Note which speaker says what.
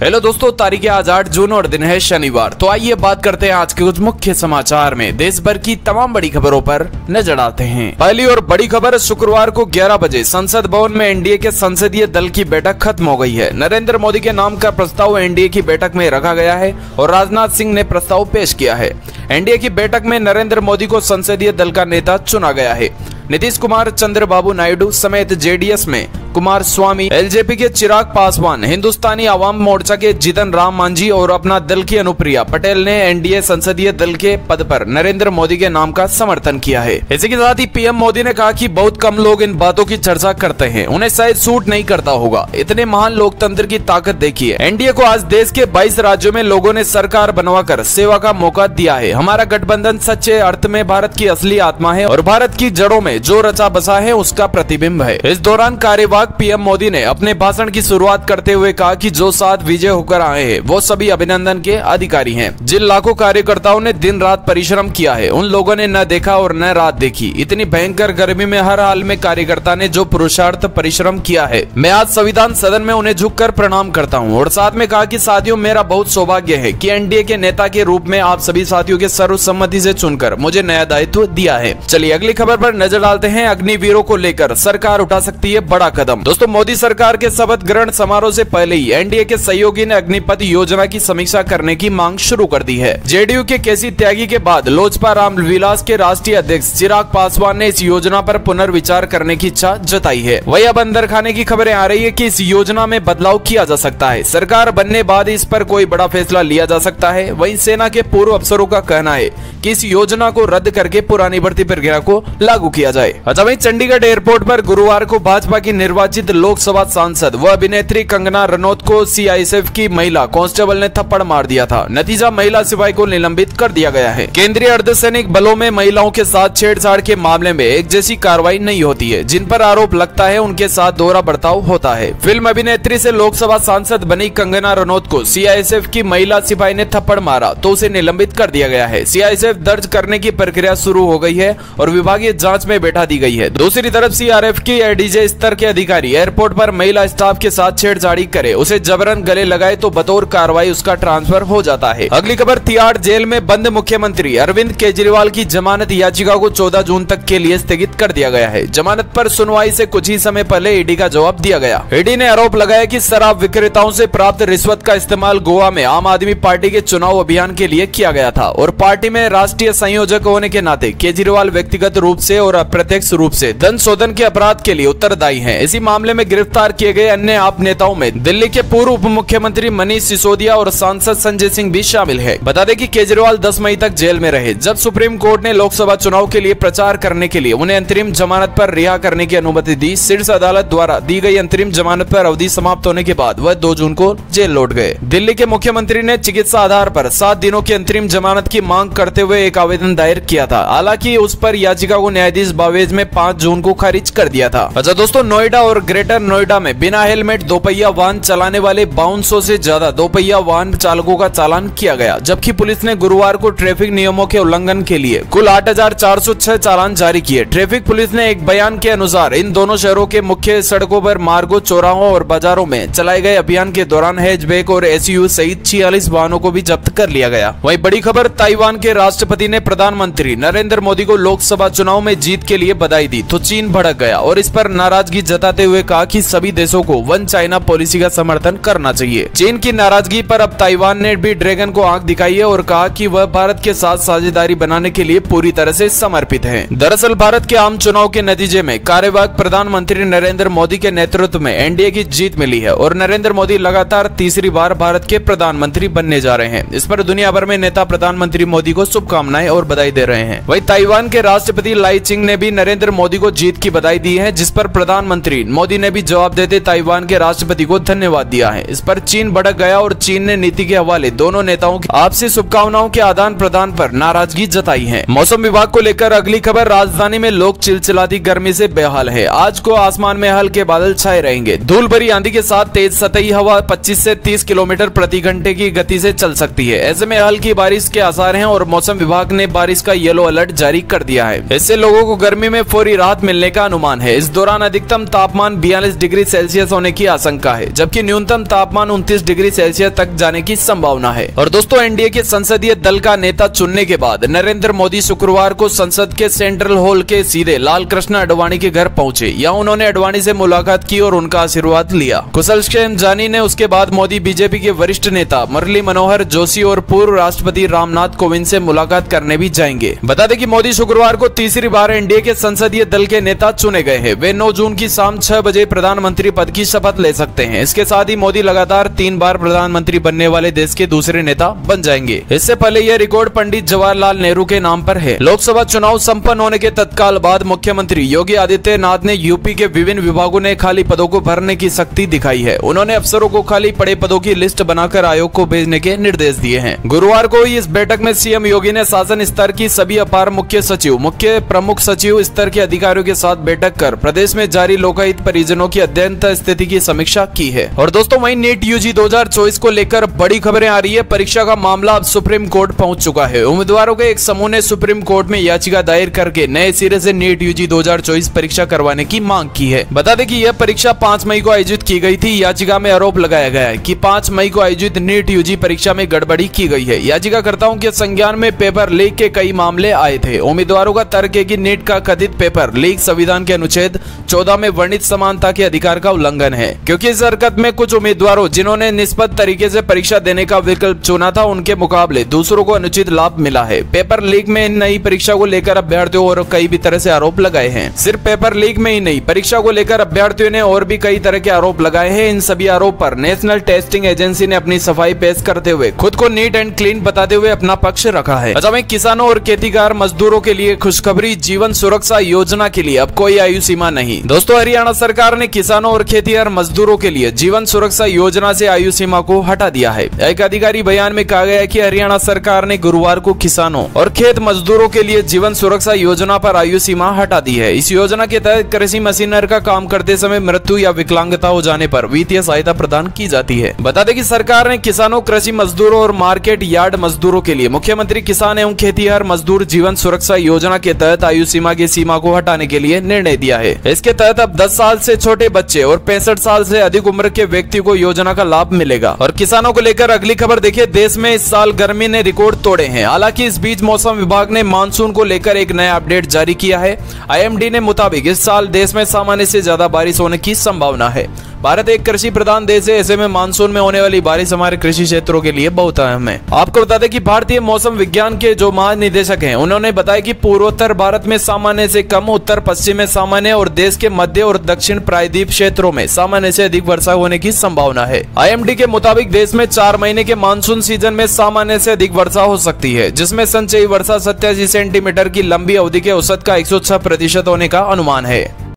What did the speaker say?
Speaker 1: Hello दोस्तों, तारीख आज 8 जून और दिन है शनिवार। तो आइए बात करते हैं आज के कुछ मुख्य समाचार में देश भर की तमाम बड़ी खबरों पर नजर डालते हैं। पहली और बड़ी खबर, शुक्रवार को 11 बजे संसद भवन में एनडीए के संसदीय दल की बैठक खत्म हो गई है। नरेंद्र मोदी के नाम का प्रस्ताव एनडीए की बैठक में रखा गया है और राजनाथ सिंह ने प्रस्ताव पेश किया है। एनडीए की बैठक में नरेंद्र मोदी को संसदीय दल का नेता चुना गया है। नीतीश कुमार, चंद्रबाबू नायडू समेत जेडीएस में कुमार स्वामी, एलजेपी के चिराग पासवान, हिंदुस्तानी आवाम मोर्चा के जीतन राम मांझी और अपना दल की अनुप्रिया पटेल ने एनडीए संसदीय दल के पद पर नरेंद्र मोदी के नाम का समर्थन किया है। इसी के साथ ही पीएम मोदी ने कहा कि बहुत कम लोग इन बातों की चर्चा करते हैं, उन्हें शायद सूट नहीं करता होगा। इतने महान लोकतंत्र की ताकत देखिए। एनडीए को आज देश के 22 राज्यों में लोगों ने सरकार बनवाकर सेवा का मौका दिया है। हमारा गठबंधन सच्चे अर्थ में भारत की असली आत्मा है और भारत की जड़ों में जो रचा बसा है उसका प्रतिबिंब है। इस दौरान कार्यवाहक पीएम मोदी ने अपने भाषण की शुरुआत करते हुए कहा कि जो साथ विजय होकर आए हैं वो सभी अभिनंदन के अधिकारी हैं। जिन लाखों कार्यकर्ताओं ने दिन रात परिश्रम किया है उन लोगों ने न देखा और न रात देखी। इतनी भयंकर गर्मी में हर हाल में कार्यकर्ता ने जो पुरुषार्थ परिश्रम किया है, मैं आज संविधान सदन में उन्हें झुककर प्रणाम करता हूं। और साथ में कहा कि साथियों, मेरा बहुत सौभाग्य है कि एनडीए के नेता के रूप में आप सभी साथियों के सर्वसम्मति से चुनकर मुझे नया दायित्व दिया है। चलिए अगली खबर पर नजर डालते हैं। अग्निवीरों को लेकर सरकार उठा सकती है बड़ा कदम। दोस्तों, मोदी सरकार के शपथ ग्रहण समारोह से पहले ही एनडीए के सहयोगी ने अग्निपथ योजना की समीक्षा करने की मांग शुरू कर दी है। जेडीयू के केसी त्यागी के बाद लोजपा रामविलास के राष्ट्रीय अध्यक्ष चिराग पासवान ने इस योजना पर पुनर्विचार करने की इच्छा जताई है। वही अब अंदर खाने की खबरें आ रही है कि इस योजना में बदलाव किया जा सकता है। सरकार बनने बाद इस पर कोई बड़ा फैसला लिया जा सकता है। वहीं सेना के पूर्व अफसरों का कहना है कि इस योजना को रद्द करके पुरानी भर्ती प्रक्रिया को लागू किया जाए। अच्छा, वहीं चंडीगढ़ एयरपोर्ट पर गुरुवार को भाजपा की निर्वाचित लोकसभा सांसद व अभिनेत्री कंगना रनौत को सीआईएसएफ की महिला कांस्टेबल ने थप्पड़ मार दिया था। नतीजा, महिला सिपाही को निलंबित कर दिया गया है। केंद्रीय अर्धसैनिक बलों में महिलाओं के साथ छेड़छाड़ के मामले में एक जैसी कार्रवाई नहीं होती है। जिन पर आरोप लगता है उनके साथ दोहरा बर्ताव होता है। फिल्म अभिनेत्री से लोकसभा सांसद बनी कंगना रनौत को सीआईएसएफ की महिला सिपाही ने थप्पड़ मारा तो उसे निलंबित कर दिया गया है। सीआईएसएफ दर्ज करने की प्रक्रिया शुरू हो गई है और विभागीय जांच में बैठा दी गई है। दूसरी तरफ सीआरएफ की एडीजे स्तर के अधिकारी एयरपोर्ट पर महिला स्टाफ के साथ छेड़छाड़ी करे, उसे जबरन गले लगाए तो बतौर कार्रवाई उसका ट्रांसफर हो जाता है। अगली खबर, तिहाड़ जेल में बंद मुख्यमंत्री अरविंद केजरीवाल की जमानत याचिका को 14 जून तक के लिए स्थगित कर दिया गया है। जमानत पर सुनवाई से कुछ ही समय पहले ईडी का जवाब दिया गया। ईडी ने आरोप लगाया कि शराब विक्रेताओं से प्राप्त रिश्वत का इस्तेमाल गोवा में आम आदमी पार्टी के चुनाव अभियान के लिए किया गया था और पार्टी में राष्ट्रीय संयोजक होने के नाते केजरीवाल व्यक्तिगत रूप से और अप्रत्यक्ष रूप से धन शोधन के अपराध के लिए उत्तरदायी हैं। इसी मामले में गिरफ्तार किए गए अन्य आप नेताओं में दिल्ली के पूर्व उप मुख्यमंत्री मनीष सिसोदिया और सांसद संजय सिंह भी शामिल है। बता दें कि केजरीवाल 10 मई तक जेल में रहे, जब सुप्रीम कोर्ट ने लोकसभा चुनाव के लिए प्रचार करने के लिए उन्हें अंतरिम जमानत पर रिहा करने की अनुमति दी। शीर्ष अदालत द्वारा दी गई अंतरिम जमानत पर अवधि समाप्त होने के बाद वह 2 जून को जेल लौट गए। दिल्ली के मुख्यमंत्री ने चिकित्सा आधार पर 7 दिनों की अंतरिम जमानत की मांग करते हुए एक आवेदन दायर किया था। हालांकि उस पर याचिका को न्यायाधीश बावेज में 5 जून को खारिज कर दिया था। अच्छा दोस्तों, नोएडा और ग्रेटर नोएडा में बिना हेलमेट दोपहिया वाहन चलाने वाले 5200 से ज्यादा दोपहिया वाहन चालकों का चालान किया गया, जबकि पुलिस ने गुरुवार को ट्रैफिक नियमों के उल्लंघन के लिए कुल 8406 चालान जारी किए। ट्रैफिक पुलिस ने एक बयान के अनुसार इन दोनों शहरों के मुख्य सड़कों पर, मार्गों, चौराहों और बाजारों में चलाए गए अभियान के दौरान हैचबैक और एसयूवी सहित 46 वाहनों को भी जब्त कर लिया गया। वहीं बड़ी खबर, ताइवान के राष्ट्रपति ने प्रधानमंत्री नरेंद्र मोदी को लोकसभा चुनाव में जीत के लिए बधाई दी तो चीन भड़क गया और इस पर नाराजगी जताते हुए कहा कि सभी देशों को वन चाइना पॉलिसी का समर्थन करना चाहिए। चीन की नाराजगी पर अब ताइवान ने भी ड्रैगन को आंख दिखाई है और कहा कि वह भारत के साथ साझेदारी बनाने के लिए पूरी तरह से समर्पित है। दरअसल भारत के आम चुनाव के नतीजे में कार्यवाहक प्रधानमंत्री नरेंद्र मोदी के नेतृत्व में एनडीए की जीत मिली है और नरेंद्र मोदी लगातार तीसरी बार भारत के प्रधानमंत्री बनने जा रहे हैं। इस पर दुनिया भर में नेता प्रधानमंत्री मोदी को शुभकामनाएं और बधाई दे रहे हैं। वहीं ताइवान के राष्ट्रपति लाई चिंग ने भी नरेंद्र मोदी को जीत की बधाई दी है, जिस पर प्रधानमंत्री मोदी ने भी जवाब देते ताइवान के राष्ट्रपति को धन्यवाद दिया है। इस पर चीन भड़क गया और चीन ने नीति के हवाले दोनों नेताओं की आपसी शुभकामनाओं के आदान प्रदान पर नाराजगी जताई है। मौसम विभाग को लेकर अगली खबर, राजधानी में लोग चिलचिलाती गर्मी से बेहाल है। आज को आसमान में हल्के बादल छाए रहेंगे। धूल भरी आंधी के साथ तेज सतही हवा 25 से 30 किलोमीटर प्रति घंटे की गति से चल सकती है। ऐसे में हल्की बारिश के आसार हैं और मौसम विभाग ने बारिश का येलो अलर्ट जारी कर दिया है। इससे लोगों को गर्मी में फौरी राहत मिलने का अनुमान है। इस दौरान अधिकतम तापमान तापमान 42 डिग्री सेल्सियस होने की आशंका है, जबकि न्यूनतम तापमान 29 डिग्री सेल्सियस तक जाने की संभावना है। और दोस्तों, एनडीए के संसदीय दल का नेता चुनने के बाद नरेंद्र मोदी शुक्रवार को संसद के सेंट्रल हॉल के सीधे लाल कृष्ण आडवाणी के घर पहुंचे। यहाँ उन्होंने आडवाणी से मुलाकात की और उनका आशीर्वाद लिया। कुशलक्षेम जानी ने उसके बाद मोदी बीजेपी के वरिष्ठ नेता मुरली मनोहर जोशी और पूर्व राष्ट्रपति रामनाथ कोविंद से मुलाकात करने भी जाएंगे। बता दें कि मोदी शुक्रवार को तीसरी बार एनडीए के संसदीय दल के नेता चुने गए हैं। वे 9 जून की शाम 6 बजे प्रधानमंत्री पद की शपथ ले सकते हैं। इसके साथ ही मोदी लगातार 3 बार प्रधानमंत्री बनने वाले देश के दूसरे नेता बन जाएंगे। इससे पहले यह रिकॉर्ड पंडित जवाहरलाल नेहरू के नाम पर है। लोकसभा चुनाव संपन्न होने के तत्काल बाद मुख्यमंत्री योगी आदित्यनाथ ने यूपी के विभिन्न विभागों ने खाली पदों को भरने की सख्ती दिखाई है। उन्होंने अफसरों को खाली पड़े पदों की लिस्ट बनाकर आयोग को भेजने के निर्देश दिए हैं। गुरुवार को हुई इस बैठक में सीएम योगी ने शासन स्तर की सभी अपार मुख्य सचिव, मुख्य प्रमुख सचिव स्तर के अधिकारियों के साथ बैठक कर प्रदेश में जारी लोकायुक्त परियोजनाओं की अत्यंत स्थिति की समीक्षा की है। और दोस्तों, वहीं नीट यूजी 2024 को लेकर बड़ी खबरें आ रही है। परीक्षा का मामला अब सुप्रीम कोर्ट पहुंच चुका है। उम्मीदवारों के एक समूह ने सुप्रीम कोर्ट में याचिका दायर करके नए सिरे से नीट यूजी 2024 परीक्षा करवाने की मांग की है। बता दें कि यह परीक्षा 5 मई को आयोजित की गई थी। याचिका में आरोप लगाया गया है कि 5 मई को आयोजित नीट यूजी परीक्षा में गड़बड़ी की गई है। याचिकाकर्ताओं के संज्ञान में पेपर लीक के कई मामले आए थे। उम्मीदवारों का तर्क है कि नीट का कथित पेपर लीक संविधान के अनुच्छेद 14 में वर्णित समानता के अधिकार का उल्लंघन है, क्योंकि इस हरकत में कुछ उम्मीदवारों जिन्होंने निष्पक्ष तरीके से परीक्षा देने का विकल्प चुना था, उनके मुकाबले दूसरों को अनुचित लाभ मिला है। पेपर लीक में नई परीक्षा को लेकर अभ्यर्थियों और कई भी तरह से आरोप लगाए हैं। सिर्फ पेपर लीक में ही नहीं, परीक्षा को लेकर अभ्यर्थियों ने और भी कई तरह के आरोप लगाए हैं। इन सभी आरोप पर नेशनल टेस्टिंग एजेंसी ने अपनी सफाई पेश करते हुए खुद को नीट एंड क्लीन बताते हुए अपना पक्ष रखा है। अच्छा, वहीं किसानों और खेतीकार मजदूरों के लिए खुशखबरी, जीवन सुरक्षा योजना के लिए अब कोई आयु सीमा नहीं। दोस्तों, हरियाणा सरकार ने किसानों और खेतीकार मजदूरों के लिए जीवन सुरक्षा योजना से आयु सीमा को हटा दिया है। एक अधिकारी बयान में कहा गया है कि हरियाणा सरकार ने गुरुवार को किसानों और खेत मजदूरों के लिए जीवन सुरक्षा योजना पर आयु सीमा हटा दी है। इस योजना के तहत कृषि मशीनरी का काम करते समय मृत्यु या विकलांगता हो जाने पर वित्तीय सहायता प्रदान की जाती है। बता दें कि सरकार ने किसानों, कृषि मजदूरों और मार्केट यार्ड मजदूरों के लिए मुख्यमंत्री किसान एवं खेतीहर मजदूर जीवन सुरक्षा योजना के तहत आयु सीमा की सीमा को हटाने के लिए निर्णय दिया है। इसके तहत अब 10 साल से छोटे बच्चे और 65 साल से अधिक उम्र के व्यक्ति को योजना का लाभ मिलेगा। और किसानों को लेकर अगली खबर देखिए, देश में इस साल गर्मी ने रिकॉर्ड तोड़े हैं। हालांकि इस बीच मौसम विभाग ने मानसून को लेकर एक नया अपडेट जारी किया है। आईएमडी ने मुताबिक इस साल देश में सामान्य से ज्यादा बारिश होने की संभावना है। भारत एक कृषि प्रधान देश है, ऐसे में मानसून में होने वाली बारिश हमारे कृषि क्षेत्रों के लिए बहुत अहम है। आपको बता दें कि भारतीय मौसम विज्ञान के जो महानिदेशक हैं, उन्होंने बताया कि पूर्वोत्तर भारत में सामान्य से कम, उत्तर पश्चिम में सामान्य और देश के मध्य और दक्षिण प्रायद्वीप क्षेत्रों में सामान्य से अधिक वर्षा होने की संभावना है। आईएमडी के मुताबिक देश में 4 महीने के मानसून सीजन में सामान्य से अधिक वर्षा हो सकती है, जिसमें संचयी वर्षा 87 सेंटीमीटर की लंबी अवधि के औसत का 106% होने का अनुमान है।